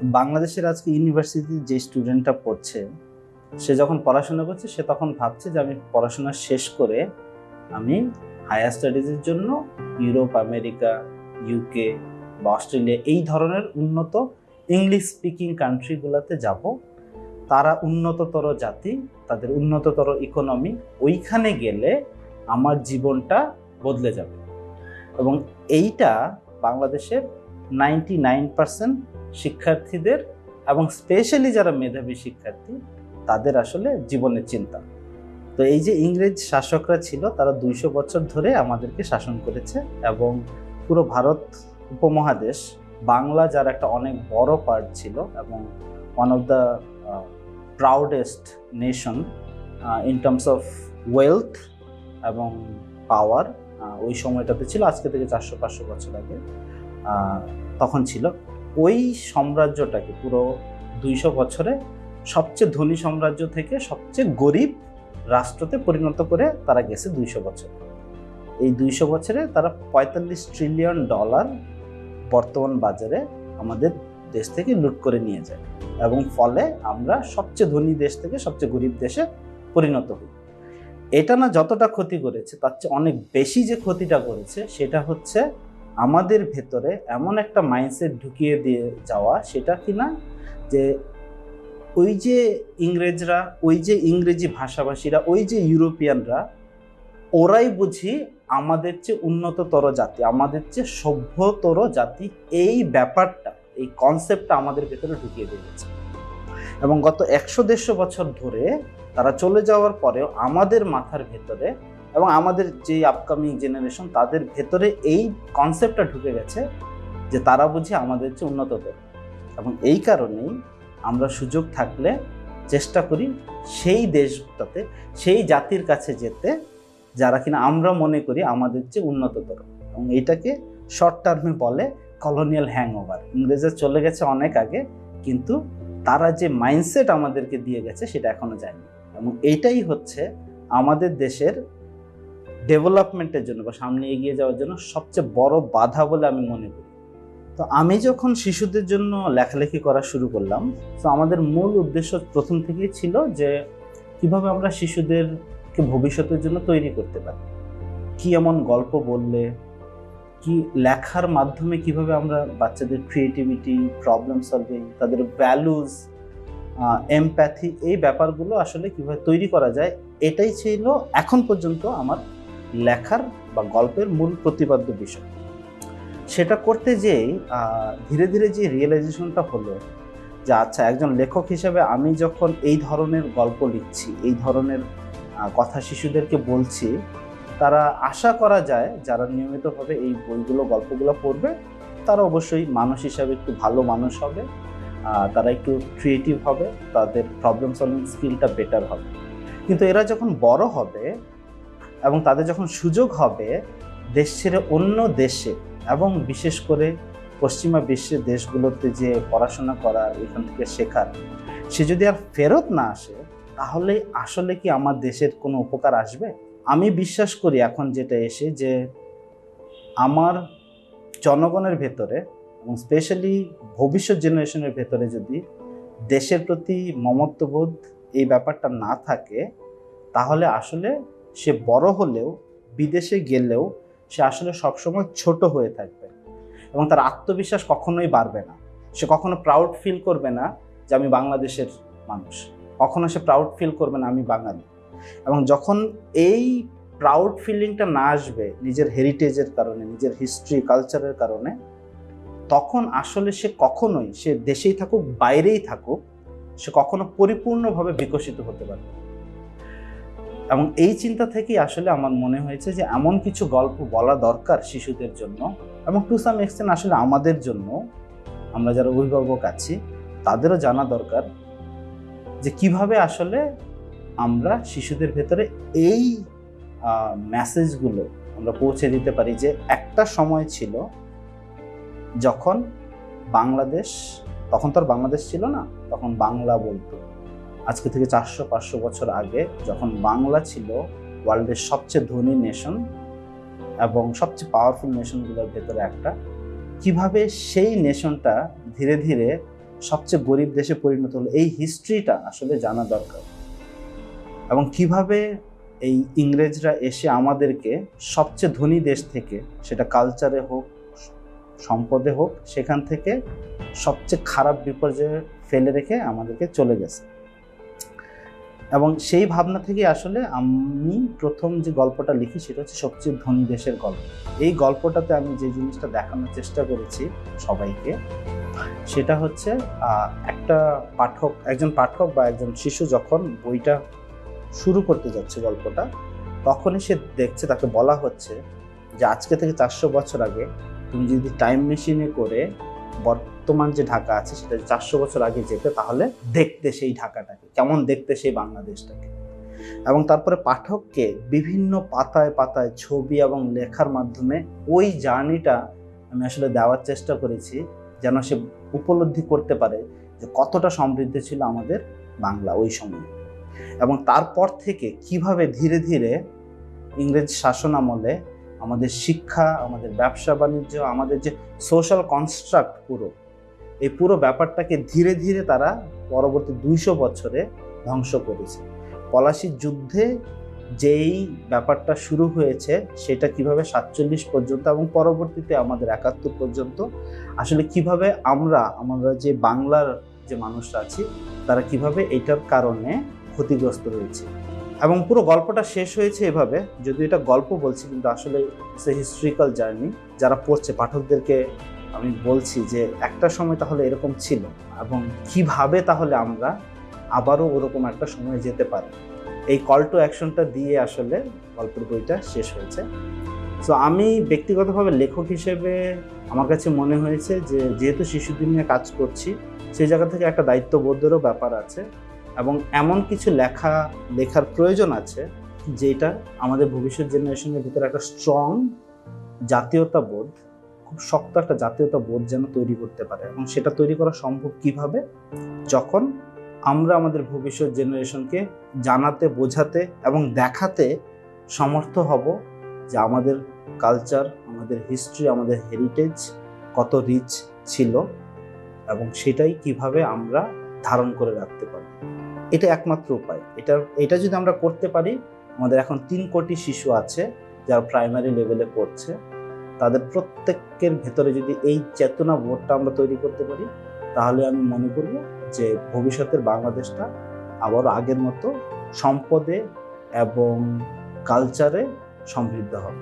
বাংলাদেশের আজকে ইউনিভার্সিটির যে স্টুডেন্টটা পড়ছে, সে যখন পড়াশোনা করছে সে তখন ভাবছে যে আমি পড়াশোনা শেষ করে আমি হায়ার স্টাডিজের জন্য ইউরোপ, আমেরিকা, ইউকে বা অস্ট্রেলিয়া এই ধরনের উন্নত ইংলিশ স্পিকিং কান্ট্রিগুলোতে যাব। তারা উন্নততর জাতি, তাদের উন্নততর ইকোনমি, ওইখানে গেলে আমার জীবনটা বদলে যাবে। এবং এইটা বাংলাদেশের 99% শিক্ষার্থীদের এবং স্পেশালি যারা মেধাবী শিক্ষার্থী তাদের আসলে জীবনের চিন্তা। তো এই যে ইংরেজ শাসকরা ছিল, তারা 200 বছর ধরে আমাদেরকে শাসন করেছে এবং পুরো ভারত উপমহাদেশ, বাংলা যার একটা অনেক বড় পার্ট ছিল এবং one of the প্রাউডেস্ট nation in terms of wealth এবং পাওয়ার, ওই সময়টাতে ছিল, আজকে থেকে 400-500 বছর আগে তখন ছিল। ওই সাম্রাজ্যটাকে পুরো 200 বছরে সবচেয়ে ধনী সাম্রাজ্য থেকে সবচেয়ে গরিব রাষ্ট্রতে পরিণত করে তারা গেছে 200 বছর। এই 200 বছরে তারা $45 ট্রিলিয়ন বর্তমান বাজারে আমাদের দেশ থেকে লুট করে নিয়ে যায় এবং ফলে আমরা সবচেয়ে ধনী দেশ থেকে সবচেয়ে গরিব দেশে পরিণত হই। এটা না যতটা ক্ষতি করেছে তার চেয়ে অনেক বেশি যে ক্ষতিটা করেছে সেটা হচ্ছে আমাদের ভেতরে এমন একটা মাইন্ডসেট ঢুকিয়ে দিয়ে যাওয়া, সেটা কিনা যে ওই যে ইংরেজরা, ওই যে ইংরেজি ভাষাভাষীরা, ওই যে ইউরোপিয়ানরা, ওরাই বুঝি আমাদের চেয়ে উন্নততর জাতি, আমাদের চেয়ে সভ্যতর জাতি। এই ব্যাপারটা, এই কনসেপ্টটা আমাদের ভেতরে ঢুকিয়ে দিয়েছে এবং গত 100-150 বছর ধরে তারা চলে যাওয়ার পরেও আমাদের মাথার ভেতরে এবং আমাদের যে আপকামিং জেনারেশন তাদের ভেতরে এই কনসেপ্টটা ঢুকে গেছে যে তারা বুঝি আমাদের চেয়ে উন্নততর। এবং এই কারণেই আমরা সুযোগ থাকলে চেষ্টা করি সেই দেশটাতে, সেই জাতির কাছে যেতে যারা কিনা আমরা মনে করি আমাদের চেয়ে উন্নততর। এবং এইটাকে শর্ট টার্মে বলে কলোনিয়াল হ্যাংওভার। ইংরেজরা চলে গেছে অনেক আগে, কিন্তু তারা যে মাইন্ডসেট আমাদেরকে দিয়ে গেছে সেটা এখনো যায়নি। এবং এইটাই হচ্ছে আমাদের দেশের ডেভেলপমেন্টের জন্য বা সামনে এগিয়ে যাওয়ার জন্য সবচেয়ে বড় বাধা বলে আমি মনে করি। তো আমি যখন শিশুদের জন্য লেখালেখি করা শুরু করলাম, তো আমাদের মূল উদ্দেশ্য প্রথম থেকেই ছিল যে কিভাবে আমরা শিশুদেরকে ভবিষ্যতের জন্য তৈরি করতে পারি, কি এমন গল্প বললে, কি লেখার মাধ্যমে কিভাবে আমরা বাচ্চাদের ক্রিয়েটিভিটি, প্রবলেম সলভিং, তাদের ভ্যালুজ, এমপ্যাথি, এই ব্যাপারগুলো আসলে কিভাবে তৈরি করা যায়, এটাই ছিল এখন পর্যন্ত আমার লেখার বা গল্পের মূল প্রতিপাদ্য বিষয়। সেটা করতে যেই ধীরে ধীরে যে রিয়েলাইজেশনটা হলো যে আচ্ছা, একজন লেখক হিসেবে আমি যখন এই ধরনের গল্প লিখছি, এই ধরনের কথা শিশুদেরকে বলছি, তারা আশা করা যায় যারা নিয়মিতভাবে এই বইগুলো, গল্পগুলো পড়বে, তারা অবশ্যই মানুষ হিসাবে একটু ভালো মানুষ হবে, তারা একটু ক্রিয়েটিভ হবে, তাদের প্রবলেম সলভিং স্কিলটা বেটার হবে। কিন্তু এরা যখন বড় হবে এবং তাদের যখন সুযোগ হবে দেশ ছেড়ে অন্য দেশে এবং বিশেষ করে পশ্চিমা বিশ্বের দেশগুলোতে যে পড়াশোনা করার, এখান থেকে শেখার, সে যদি আর ফেরত না আসে, তাহলে আসলে কি আমার দেশের কোনো উপকার আসবে? আমি বিশ্বাস করি এখন যেটা এসে যে আমার জনগণের ভেতরে এবং স্পেশালি ভবিষ্যৎ জেনারেশনের ভেতরে যদি দেশের প্রতি মমত্ববোধ, এই ব্যাপারটা না থাকে, তাহলে আসলে সে বড় হলেও, বিদেশে গেলেও সে আসলে সবসময় ছোট হয়ে থাকবে এবং তার আত্মবিশ্বাস কখনোই বাড়বে না। সে কখনো প্রাউড ফিল করবে না যে আমি বাংলাদেশের মানুষ, কখনো সে প্রাউড ফিল করবে না আমি বাঙালি। এবং যখন এই প্রাউড ফিলিংটা না আসবে নিজের হেরিটেজের কারণে, নিজের হিস্ট্রি, কালচারের কারণে, তখন আসলে সে কখনোই, সে দেশেই থাকুক বাইরেই থাকুক, সে কখনো পরিপূর্ণভাবে বিকশিত হতে পারবে। এবং এই চিন্তা থেকেই আসলে আমার মনে হয়েছে যে এমন কিছু গল্প বলা দরকার শিশুদের জন্য এবং টু সাম এক্সটেন্ট আসলে আমাদের জন্য, আমরা যারা অভিভাবক আছি তাদেরও জানা দরকার যে কিভাবে আসলে আমরা শিশুদের ভেতরে এই মেসেজগুলো আমরা পৌঁছে দিতে পারি যে একটা সময় ছিল যখন বাংলাদেশ, তখন তো আর বাংলাদেশ ছিল না, তখন বাংলা বলতো। আজকে থেকে 400-500 বছর আগে যখন বাংলা ছিল ওয়ার্ল্ডের সবচেয়ে ধনী নেশন এবং সবচেয়ে পাওয়ারফুল নেশনগুলোর ভেতরে একটা, কিভাবে সেই নেশনটা ধীরে ধীরে সবচেয়ে গরিব দেশে পরিণত হলো, এই হিস্ট্রিটা আসলে জানা দরকার। এবং কিভাবে এই ইংরেজরা এসে আমাদেরকে সবচেয়ে ধনী দেশ থেকে, সেটা কালচারে হোক সম্পদে হোক, সেখান থেকে সবচেয়ে খারাপ বিপর্যয়ে ফেলে রেখে আমাদেরকে চলে গেছে। এবং সেই ভাবনা থেকে আসলে আমি প্রথম যে গল্পটা লিখি সেটা হচ্ছে সবচেয়ে ধনী দেশের গল্প। এই গল্পটাতে আমি যে জিনিসটা দেখানোর চেষ্টা করেছি সবাইকে, সেটা হচ্ছে একজন পাঠক বা একজন শিশু যখন বইটা শুরু করতে যাচ্ছে গল্পটা, তখনই সে দেখছে, তাকে বলা হচ্ছে যে আজকে থেকে 400 বছর আগে তুমি যদি টাইম মেশিনে করে বর্তমান যে ঢাকা আছে সেটা 400 বছর আগে যেতে, তাহলে দেখতে সেই ঢাকাটাকে কেমন, দেখতে সেই বাংলাদেশটাকে। এবং তারপরে পাঠককে বিভিন্ন পাতায় পাতায় ছবি এবং লেখার মাধ্যমে ওই জার্নিটা আমি আসলে দেওয়ার চেষ্টা করেছি, যেন সে উপলব্ধি করতে পারে যে কতটা সমৃদ্ধ ছিল আমাদের বাংলা ওই সময়। এবং তারপর থেকে কিভাবে ধীরে ধীরে ইংরেজ শাসন আমলে আমাদের শিক্ষা, আমাদের ব্যবসা বাণিজ্য, আমাদের যে সোশ্যাল কনস্ট্রাক্ট, এই পুরো ব্যাপারটাকে ধীরে ধীরে তারা পরবর্তী 200 বছরে ধ্বংস করেছে। পলাশির যুদ্ধে যেই ব্যাপারটা শুরু হয়েছে সেটা কিভাবে 47 পর্যন্ত এবং পরবর্তীতে আমাদের 71 পর্যন্ত আসলে কিভাবে আমরা যে বাংলার যে মানুষরা আছি তারা কিভাবে এটার কারণে ক্ষতিগ্রস্ত হয়েছে। এবং পুরো গল্পটা শেষ হয়েছে এভাবে, যদিও এটা গল্প বলছি কিন্তু আসলে ইটস এ হিস্ট্রিক্যাল জার্নি। যারা পড়ছে পাঠকদেরকে আমি বলছি যে একটা সময় তাহলে এরকম ছিল এবং কিভাবে তাহলে আমরা আবারও ওরকম একটা সময় যেতে পারি। এই কল টু অ্যাকশনটা দিয়ে আসলে গল্পের বইটা শেষ হয়েছে। সো আমি ব্যক্তিগতভাবে লেখক হিসেবে আমার কাছে মনে হয়েছে যে যেহেতু শিশুদের নিয়ে কাজ করছি, সেই জায়গা থেকে একটা দায়িত্ববোধেরও ব্যাপার আছে এবং এমন কিছু লেখার প্রয়োজন আছে যেটা আমাদের ভবিষ্যৎ জেনারেশনের ভিতরে একটা স্ট্রং জাতীয়তাবোধ, খুব শক্ত একটা জাতীয়তাবোধ যেন তৈরি করতে পারে। এবং সেটা তৈরি করা সম্ভব কিভাবে, যখন আমরা আমাদের ভবিষ্যৎ জেনারেশনকে জানাতে, বোঝাতে এবং দেখাতে সমর্থ হব যে আমাদের কালচার, আমাদের হিস্ট্রি, আমাদের হেরিটেজ কত রিচ ছিল এবং সেটাই কিভাবে আমরা ধারণ করে রাখতে পারি। এটা একমাত্র উপায়। এটা যদি আমরা করতে পারি, আমাদের এখন 3 কোটি শিশু আছে যারা প্রাইমারি লেভেলে পড়ছে, তাদের প্রত্যেকের ভেতরে যদি এই চেতনা বোধটা আমরা তৈরি করতে পারি, তাহলে আমি মনে করব যে ভবিষ্যতের বাংলাদেশটা আবারও আগের মতো সম্পদে এবং কালচারে সমৃদ্ধ হবে।